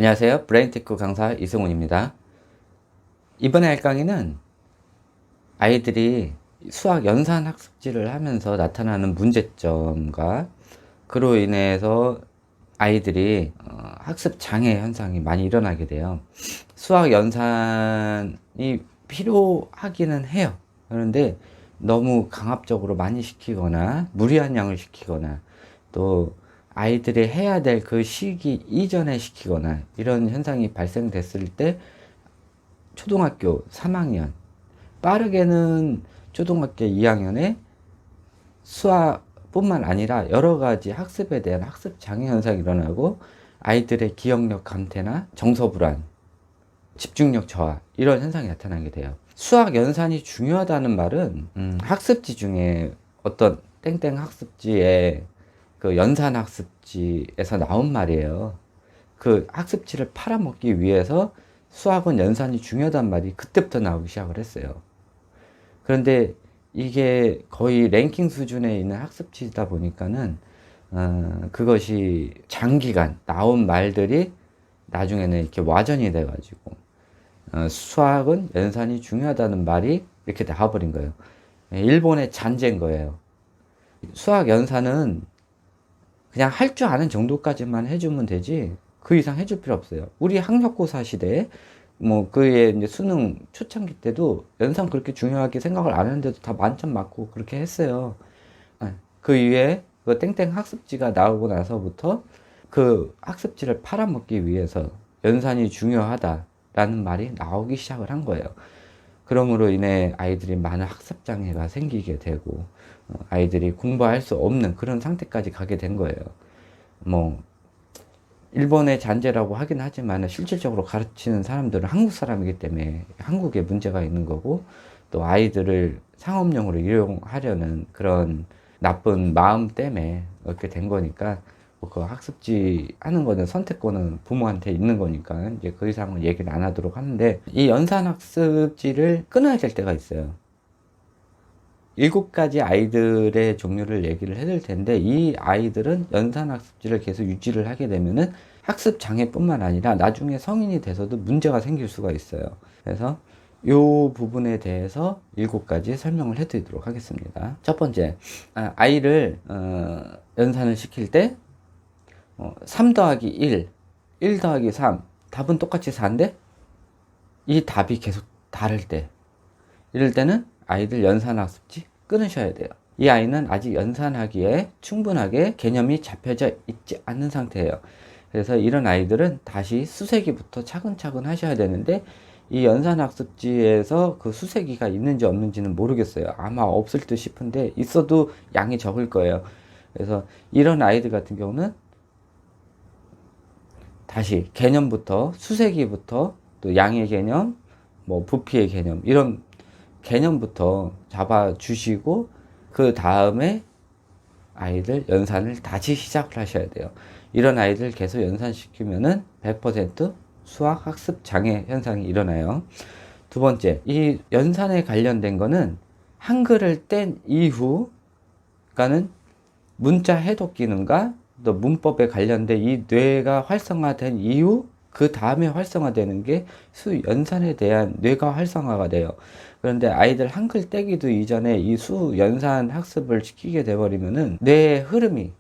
안녕하세요. 브레인테크 강사 이승훈입니다. 이번에 할 강의는 아이들이 수학 연산 학습지를 하면서 나타나는 문제점과 그로 인해서 아이들이 학습 장애 현상이 많이 일어나게 돼요. 수학 연산이 필요하기는 해요. 그런데 너무 강압적으로 많이 시키거나 무리한 양을 시키거나 또 아이들이 해야 될 그 시기 이전에 시키거나 이런 현상이 발생됐을 때 초등학교 3학년, 빠르게는 초등학교 2학년에 수학뿐만 아니라 여러 가지 학습에 대한 학습 장애 현상이 일어나고 아이들의 기억력 감퇴나 정서 불안, 집중력 저하 이런 현상이 나타나게 돼요. 수학 연산이 중요하다는 말은 학습지 중에 어떤 땡땡 학습지에 그 연산 학습지에서 나온 말이에요. 그 학습지를 팔아먹기 위해서 수학은 연산이 중요하단 말이 그때부터 나오기 시작을 했어요. 그런데 이게 거의 랭킹 수준에 있는 학습지다 보니까는 그것이 장기간 나온 말들이 나중에는 이렇게 와전이 돼가지고 수학은 연산이 중요하다는 말이 이렇게 나와버린 거예요. 일본의 잔재인 거예요. 수학 연산은 그냥 할 줄 아는 정도까지만 해주면 되지 그 이상 해줄 필요 없어요. 우리 학력고사 시대에 뭐 그의 이제 수능 초창기 때도 연산 그렇게 중요하게 생각을 안 했는데도 다 만점 맞고 그렇게 했어요. 그 이후에 그 땡땡 학습지가 나오고 나서부터 그 학습지를 팔아먹기 위해서 연산이 중요하다라는 말이 나오기 시작을 한 거예요. 그러므로 인해 아이들이 많은 학습 장애가 생기게 되고 아이들이 공부할 수 없는 그런 상태까지 가게 된 거예요. 뭐 일본의 잔재라고 하긴 하지만 실질적으로 가르치는 사람들은 한국 사람이기 때문에 한국에 문제가 있는 거고 또 아이들을 상업용으로 이용하려는 그런 나쁜 마음 때문에 그렇게 된 거니까 뭐그 학습지 하는 거는 선택권은 부모한테 있는 거니까 이제 그 이상은 얘기를 안 하도록 하는데 이 연산 학습지를 끊어야 될 때가 있어요. 7가지 아이들의 종류를 얘기를 해줄 텐데 이 아이들은 연산 학습지를 계속 유지를 하게 되면은 학습 장애뿐만 아니라 나중에 성인이 돼서도 문제가 생길 수가 있어요. 그래서 이 부분에 대해서 7가지 설명을 해드리도록 하겠습니다. 첫 번째, 아이를 연산을 시킬 때 3 더하기 1, 1 더하기 3 답은 똑같이 4인데 이 답이 계속 다를 때 이럴 때는 아이들 연산학습지 끊으셔야 돼요. 이 아이는 아직 연산하기에 충분하게 개념이 잡혀져 있지 않는 상태예요. 그래서 이런 아이들은 다시 수세기부터 차근차근 하셔야 되는데 이 연산학습지에서 그 수세기가 있는지 없는지는 모르겠어요. 아마 없을 듯 싶은데 있어도 양이 적을 거예요. 그래서 이런 아이들 같은 경우는 다시 개념부터 수세기부터 또 양의 개념, 뭐 부피의 개념 이런 개념부터 잡아 주시고 그 다음에 아이들 연산을 다시 시작을 하셔야 돼요. 이런 아이들 계속 연산시키면은 100% 수학 학습 장애 현상이 일어나요. 두 번째, 이 연산에 관련된 거는 한글을 뗀 이후, 그러니까는 문자 해독 기능과 또 문법에 관련된 이 뇌가 활성화된 이후 그 다음에 활성화되는 게 수연산에 대한 뇌가 활성화가 돼요. 그런데 아이들 한글 떼기도 이전에 이 수연산 학습을 시키게 돼버리면은 뇌의 흐름이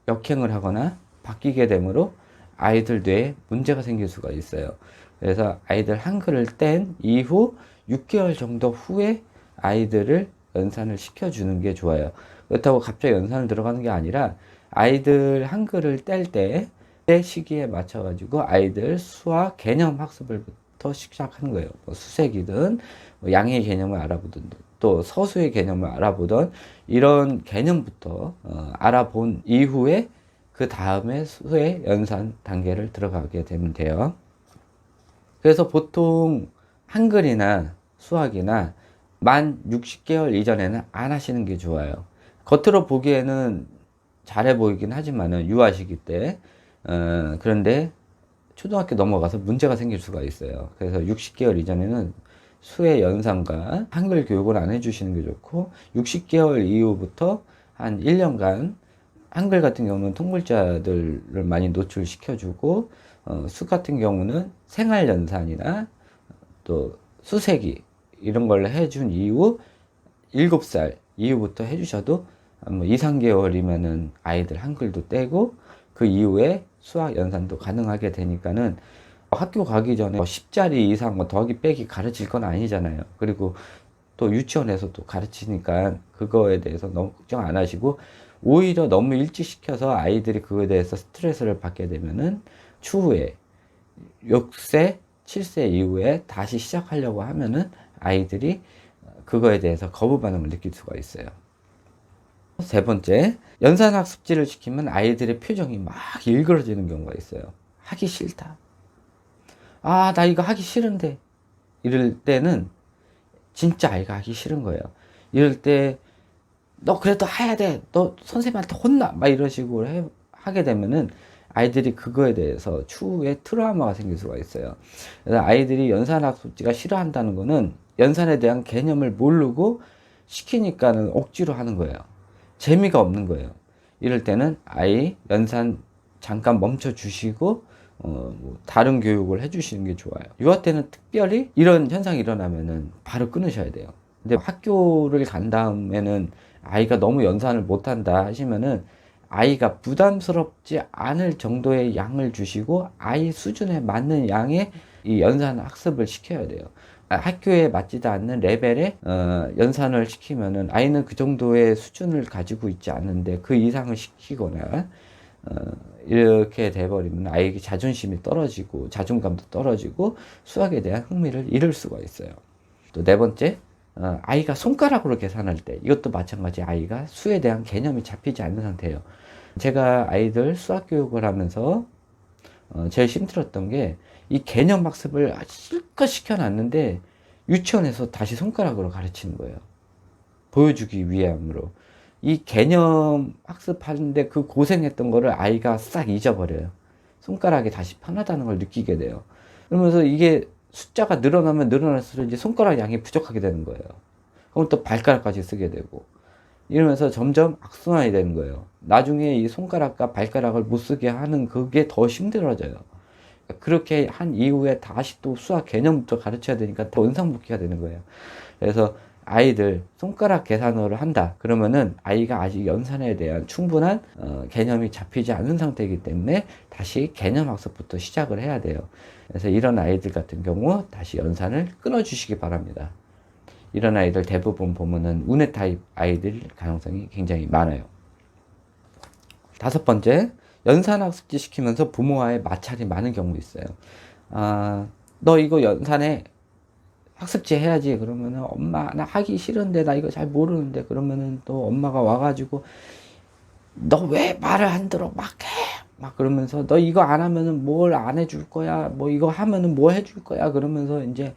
역행을 하거나 바뀌게 되므로 아이들 뇌에 문제가 생길 수가 있어요. 그래서 아이들 한글을 뗀 이후 6개월 정도 후에 아이들을 연산을 시켜주는 게 좋아요. 그렇다고 갑자기 연산을 들어가는 게 아니라 아이들 한글을 뗄 때 시기에 맞춰가지고 아이들 수학 개념 학습을부터 시작하는 거예요. 뭐 수색이든 뭐 양의 개념을 알아보든 또 서수의 개념을 알아보던 이런 개념부터 알아본 이후에 그 다음에 수의 연산 단계를 들어가게 되면 돼요. 그래서 보통 한글이나 수학이나 만 60개월 이전에는 안 하시는 게 좋아요. 겉으로 보기에는 잘해 보이긴 하지만은 유아 시기 때 그런데 초등학교 넘어가서 문제가 생길 수가 있어요. 그래서 60개월 이전에는 수의 연산과 한글 교육을 안 해주시는 게 좋고 60개월 이후부터 한 1년간 한글 같은 경우는 통글자들을 많이 노출시켜주고 수 같은 경우는 생활연산이나 또 수세기 이런 걸 해준 이후 7살 이후부터 해주셔도 뭐 2, 3개월이면은 아이들 한글도 떼고 그 이후에 수학 연산도 가능하게 되니까는 학교 가기 전에 10자리 이상 뭐 더하기 빼기 가르칠 건 아니잖아요. 그리고 또 유치원에서도 가르치니까 그거에 대해서 너무 걱정 안 하시고 오히려 너무 일찍 시켜서 아이들이 그거에 대해서 스트레스를 받게 되면은 추후에 6세, 7세 이후에 다시 시작하려고 하면은 아이들이 그거에 대해서 거부 반응을 느낄 수가 있어요. 세 번째, 연산학습지를 시키면 아이들의 표정이 막 일그러지는 경우가 있어요. 하기 싫다. 아, 나 이거 하기 싫은데. 이럴 때는 진짜 아이가 하기 싫은 거예요. 이럴 때, 너 그래도 해야 돼. 너 선생님한테 혼나. 막 이런 식으로 하게 되면은 아이들이 그거에 대해서 추후에 트라우마가 생길 수가 있어요. 그래서 아이들이 연산학습지가 싫어한다는 거는 연산에 대한 개념을 모르고 시키니까는 억지로 하는 거예요. 재미가 없는 거예요. 이럴 때는 아이 연산 잠깐 멈춰 주시고 뭐 다른 교육을 해주시는 게 좋아요. 유아 때는 특별히 이런 현상이 일어나면은 바로 끊으셔야 돼요. 근데 학교를 간 다음에는 아이가 너무 연산을 못한다 하시면은 아이가 부담스럽지 않을 정도의 양을 주시고 아이 수준에 맞는 양의 이 연산 학습을 시켜야 돼요. 학교에 맞지도 않는 레벨의 연산을 시키면은 아이는 그 정도의 수준을 가지고 있지 않은데 그 이상을 시키거나 이렇게 돼버리면 아이에게 자존심이 떨어지고 자존감도 떨어지고 수학에 대한 흥미를 잃을 수가 있어요. 또 네 번째, 아이가 손가락으로 계산할 때 이것도 마찬가지 아이가 수에 대한 개념이 잡히지 않는 상태예요. 제가 아이들 수학 교육을 하면서 제일 힘들었던 게 이 개념 학습을 실컷 시켜놨는데 유치원에서 다시 손가락으로 가르치는 거예요. 보여주기 위함으로. 이 개념 학습하는데 그 고생했던 거를 아이가 싹 잊어버려요. 손가락이 다시 편하다는 걸 느끼게 돼요. 그러면서 이게 숫자가 늘어나면 늘어날수록 이제 손가락 양이 부족하게 되는 거예요. 그럼 또 발가락까지 쓰게 되고. 이러면서 점점 악순환이 되는 거예요. 나중에 이 손가락과 발가락을 못 쓰게 하는 그게 더 힘들어져요. 그렇게 한 이후에 다시 또 수학 개념부터 가르쳐야 되니까 더 원상복귀가 되는 거예요. 그래서 아이들 손가락 계산어를 한다. 그러면은 아이가 아직 연산에 대한 충분한 개념이 잡히지 않은 상태이기 때문에 다시 개념 학습부터 시작을 해야 돼요. 그래서 이런 아이들 같은 경우 다시 연산을 끊어주시기 바랍니다. 이런 아이들 대부분 보면은 운해 타입 아이들 가능성이 굉장히 많아요. 다섯 번째, 연산학습지 시키면서 부모와의 마찰이 많은 경우 있어요. 아, 너 이거 연산해. 학습지 해야지. 그러면은 엄마, 나 하기 싫은데, 나 이거 잘 모르는데. 그러면은 또 엄마가 와가지고, 너 왜 말을 안 들어? 막 해. 막 그러면서, 너 이거 안 하면은 뭘 안 해줄 거야? 뭐 이거 하면은 뭐 해줄 거야? 그러면서 이제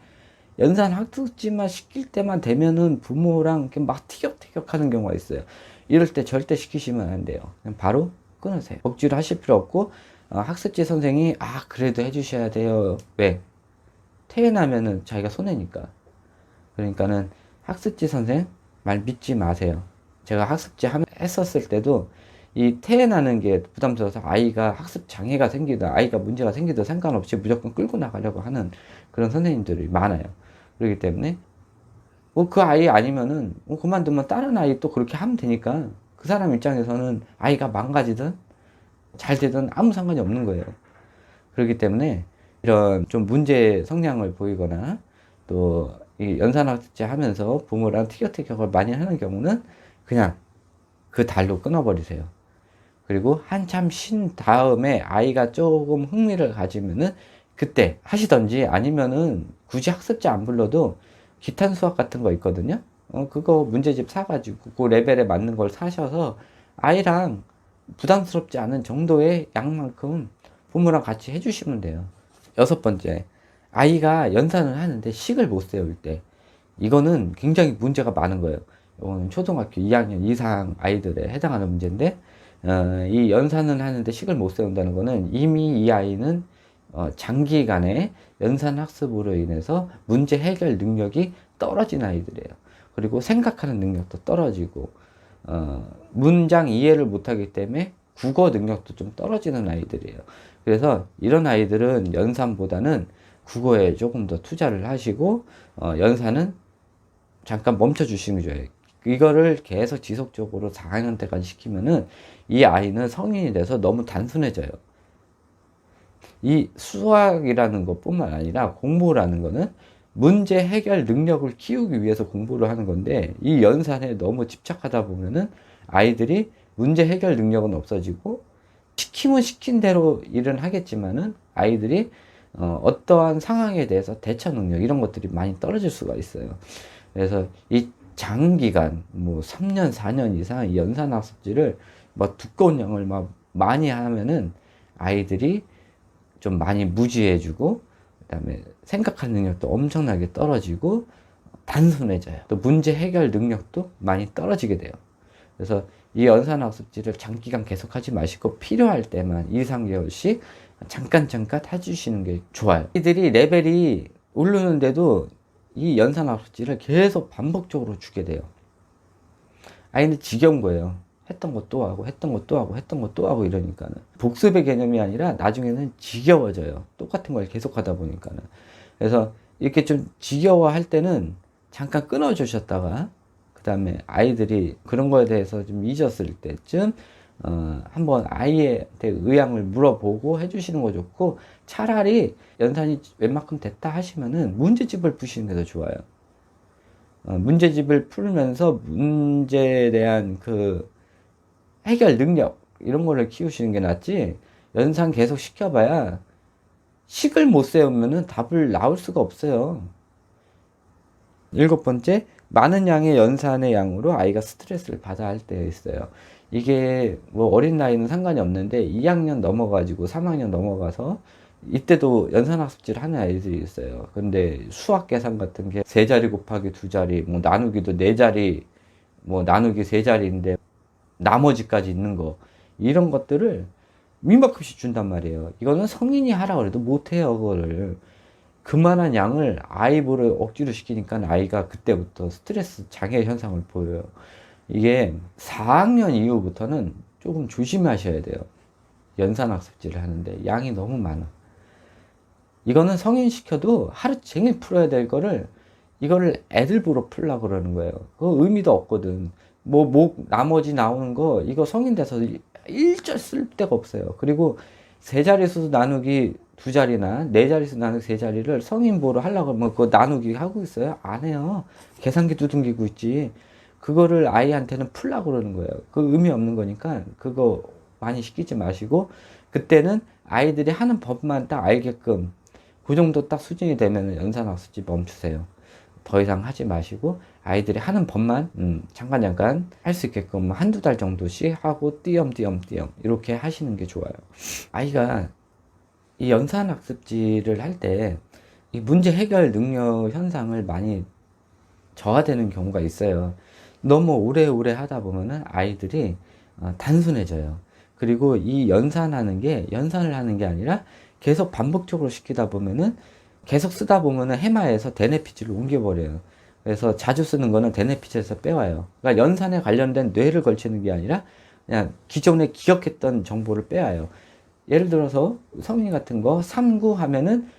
연산 학습지만 시킬 때만 되면은 부모랑 막 티격태격 하는 경우가 있어요. 이럴 때 절대 시키시면 안 돼요. 그냥 바로 끊으세요. 억지로 하실 필요 없고, 학습지 선생이, 그래도 해주셔야 돼요. 왜? 퇴행하면은 자기가 손해니까. 그러니까는 학습지 선생 말 믿지 마세요. 제가 학습지 했었을 때도 이 퇴행하는 게 부담스러워서 아이가 학습 장애가 생기든 아이가 문제가 생기든 상관없이 무조건 끌고 나가려고 하는 그런 선생님들이 많아요. 그렇기 때문에 뭐 그 아이 아니면은 그만두면 다른 아이 또 그렇게 하면 되니까 그 사람 입장에서는 아이가 망가지든 잘 되든 아무 상관이 없는 거예요. 그렇기 때문에 이런 좀 문제 성향을 보이거나 또 이 연산학습지 하면서 부모랑 티격태격을 많이 하는 경우는 그냥 그 달로 끊어버리세요. 그리고 한참 쉰 다음에 아이가 조금 흥미를 가지면은 그때 하시던지 아니면은 굳이 학습지 안 불러도 기탄 수학 같은 거 있거든요. 그거 문제집 사가지고 그 레벨에 맞는 걸 사셔서 아이랑 부담스럽지 않은 정도의 양만큼 부모랑 같이 해주시면 돼요. 여섯 번째, 아이가 연산을 하는데 식을 못 세울 때 이거는 굉장히 문제가 많은 거예요. 이거는 초등학교 2학년 이상 아이들에 해당하는 문제인데 이 연산을 하는데 식을 못 세운다는 거는 이미 이 아이는 장기간의 연산 학습으로 인해서 문제 해결 능력이 떨어진 아이들이에요. 그리고 생각하는 능력도 떨어지고 문장 이해를 못하기 때문에 국어 능력도 좀 떨어지는 아이들이에요. 그래서 이런 아이들은 연산보다는 국어에 조금 더 투자를 하시고 연산은 잠깐 멈춰 주시는 게 좋아요. 이거를 계속 지속적으로 4학년 때까지 시키면은 이 아이는 성인이 돼서 너무 단순해져요. 이 수학이라는 것뿐만 아니라 공부라는 거는 문제 해결 능력을 키우기 위해서 공부를 하는 건데, 이 연산에 너무 집착하다 보면은 아이들이 문제 해결 능력은 없어지고, 시키면 시킨 대로 일은 하겠지만은 아이들이 어떠한 상황에 대해서 대처 능력 이런 것들이 많이 떨어질 수가 있어요. 그래서 이 장기간 뭐 3년 4년 이상 이 연산학습지를 뭐 두꺼운 양을 막 많이 하면은 아이들이 좀 많이 무지해지고, 그다음에 생각하는 능력도 엄청나게 떨어지고 단순해져요. 또 문제 해결 능력도 많이 떨어지게 돼요. 그래서 이 연산학습지를 장기간 계속하지 마시고 필요할 때만 2, 3개월씩 잠깐 해주시는 게 좋아요. 이들이 레벨이 오르는데도 이 연산학습지를 계속 반복적으로 주게 돼요. 아이는 지겨운 거예요. 했던 거 또 하고 했던 거 또 하고 했던 거 또 하고 이러니까는 복습의 개념이 아니라 나중에는 지겨워져요. 똑같은 걸 계속 하다 보니까는. 그래서 이렇게 좀 지겨워할 때는 잠깐 끊어 주셨다가 그 다음에 아이들이 그런 거에 대해서 좀 잊었을 때쯤 한번 아이한테 의향을 물어보고 해주시는 거 좋고, 차라리 연산이 웬만큼 됐다 하시면은 문제집을 푸시는 게 더 좋아요. 문제집을 풀면서 문제에 대한 그 해결 능력 이런 거를 키우시는 게 낫지, 연산 계속 시켜봐야 식을 못 세우면은 답을 나올 수가 없어요. 7번째, 많은 양의 연산의 양으로 아이가 스트레스를 받아야 할 때 있어요. 이게 뭐 어린 나이는 상관이 없는데 2학년 넘어가지고 3학년 넘어가서 이때도 연산학습지를 하는 아이들이 있어요. 근데 수학 계산 같은 게 3자리 곱하기 2자리, 뭐 나누기도 4자리, 뭐 나누기 3자리인데 나머지까지 있는 거, 이런 것들을 민박급식 준단 말이에요. 이거는 성인이 하라 그래도 못해요. 그거를 그만한 양을 아이보를 억지로 시키니까 아이가 그때부터 스트레스 장애 현상을 보여요. 이게 4학년 이후부터는 조금 조심하셔야 돼요. 연산학습지를 하는데 양이 너무 많아. 이거는 성인 시켜도 하루 종일 풀어야 될 거를 이거를 애들 보러 풀려고 그러는 거예요. 그 의미도 없거든. 나머지 나오는 거 이거 성인 돼서 일절 쓸 데가 없어요. 그리고 3자릿수 나누기 2자리나 4자릿수 나누기 3자리를 성인 보러 하려고 하면 그거 나누기 하고 있어요? 안 해요. 계산기 두둥기고 있지. 그거를 아이한테는 풀려고 그러는 거예요. 그 의미 없는 거니까 그거 많이 시키지 마시고, 그때는 아이들이 하는 법만 딱 알게끔 그 정도 딱 수준이 되면 연산학습지 멈추세요. 더 이상 하지 마시고 아이들이 하는 법만 잠깐 할 수 있게끔 한두 달 정도씩 하고 띄엄띄엄 이렇게 하시는 게 좋아요. 아이가 이 연산학습지를 할 때 이 문제 해결 능력 현상을 많이 저하되는 경우가 있어요. 너무 오래 하다 보면은 아이들이 단순해져요. 그리고 이 연산을 하는 게 아니라 계속 반복적으로 시키다 보면은 계속 쓰다 보면은 해마에서 대뇌피질로 옮겨버려요. 그래서 자주 쓰는 거는 대뇌피질에서 빼와요. 그러니까 연산에 관련된 뇌를 걸치는 게 아니라 그냥 기존에 기억했던 정보를 빼와요. 예를 들어서 성인 같은 거 3구 하면은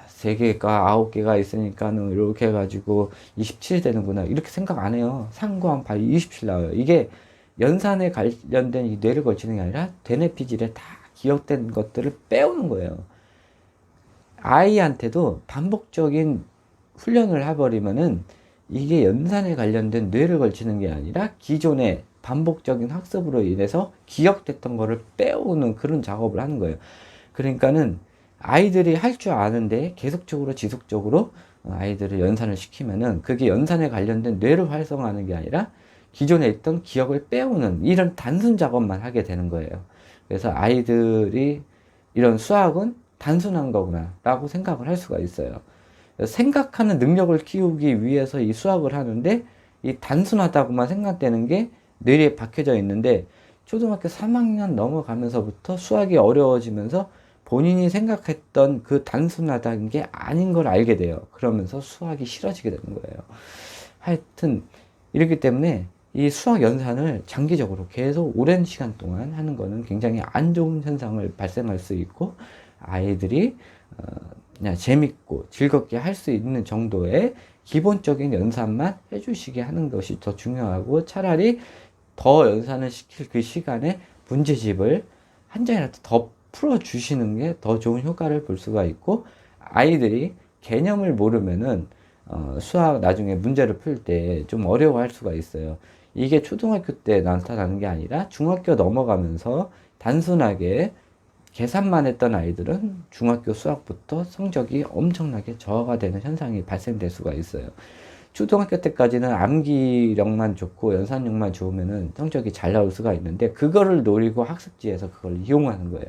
3개가 9개가 있으니까는 이렇게 해가지고 27이 되는구나 이렇게 생각 안 해요. 3구 하면 바로 27 나와요. 이게 연산에 관련된 이 뇌를 걸치는 게 아니라 대뇌피질에 다 기억된 것들을 빼오는 거예요. 아이한테도 반복적인 훈련을 해버리면은 이게 연산에 관련된 뇌를 걸치는 게 아니라 기존의 반복적인 학습으로 인해서 기억됐던 거를 빼오는 그런 작업을 하는 거예요. 그러니까는 아이들이 할 줄 아는데 계속적으로 지속적으로 아이들을 연산을 시키면은 그게 연산에 관련된 뇌를 활성화하는 게 아니라 기존에 있던 기억을 빼오는 이런 단순 작업만 하게 되는 거예요. 그래서 아이들이 이런 수학은 단순한 거구나 라고 생각을 할 수가 있어요. 생각하는 능력을 키우기 위해서 이 수학을 하는데 이 단순하다고만 생각되는 게 뇌리에 박혀져 있는데, 초등학교 3학년 넘어가면서부터 수학이 어려워지면서 본인이 생각했던 그 단순하다는 게 아닌 걸 알게 돼요. 그러면서 수학이 싫어지게 되는 거예요. 하여튼 이렇기 때문에 이 수학 연산을 장기적으로 계속 오랜 시간 동안 하는 거는 굉장히 안 좋은 현상을 발생할 수 있고, 아이들이 그냥 재밌고 즐겁게 할 수 있는 정도의 기본적인 연산만 해주시게 하는 것이 더 중요하고, 차라리 더 연산을 시킬 그 시간에 문제집을 한 장이라도 더 풀어주시는 게 더 좋은 효과를 볼 수가 있고, 아이들이 개념을 모르면은 수학 나중에 문제를 풀 때 좀 어려워할 수가 있어요. 이게 초등학교 때 나타나는 게 아니라 중학교 넘어가면서 단순하게 계산만 했던 아이들은 중학교 수학부터 성적이 엄청나게 저하가 되는 현상이 발생될 수가 있어요. 초등학교 때까지는 암기력만 좋고 연산력만 좋으면은 성적이 잘 나올 수가 있는데, 그거를 노리고 학습지에서 그걸 이용하는 거예요.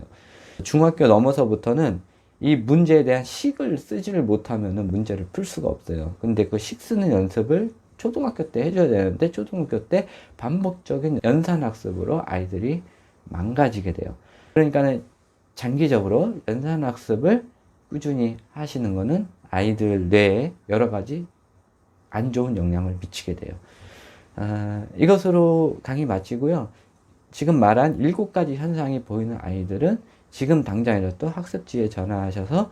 중학교 넘어서부터는 이 문제에 대한 식을 쓰지를 못하면은 문제를 풀 수가 없어요. 근데 그 식 쓰는 연습을 초등학교 때 해줘야 되는데, 초등학교 때 반복적인 연산 학습으로 아이들이 망가지게 돼요. 그러니까는 장기적으로 연산 학습을 꾸준히 하시는 거는 아이들 뇌에 여러 가지 안 좋은 영향을 미치게 돼요. 이것으로 강의 마치고요. 지금 말한 7가지 현상이 보이는 아이들은 지금 당장이라도 학습지에 전화하셔서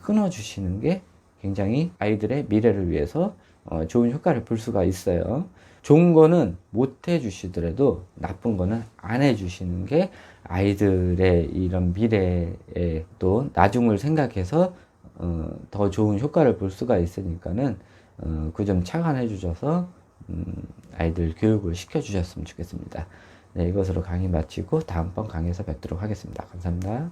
끊어주시는 게 굉장히 아이들의 미래를 위해서 좋은 효과를 볼 수가 있어요. 좋은 거는 못 해주시더라도 나쁜 거는 안 해주시는 게 아이들의 이런 미래에 또 나중을 생각해서 더 좋은 효과를 볼 수가 있으니까는 그 점 착안해 주셔서 아이들 교육을 시켜 주셨으면 좋겠습니다. 네, 이것으로 강의 마치고 다음번 강의에서 뵙도록 하겠습니다. 감사합니다.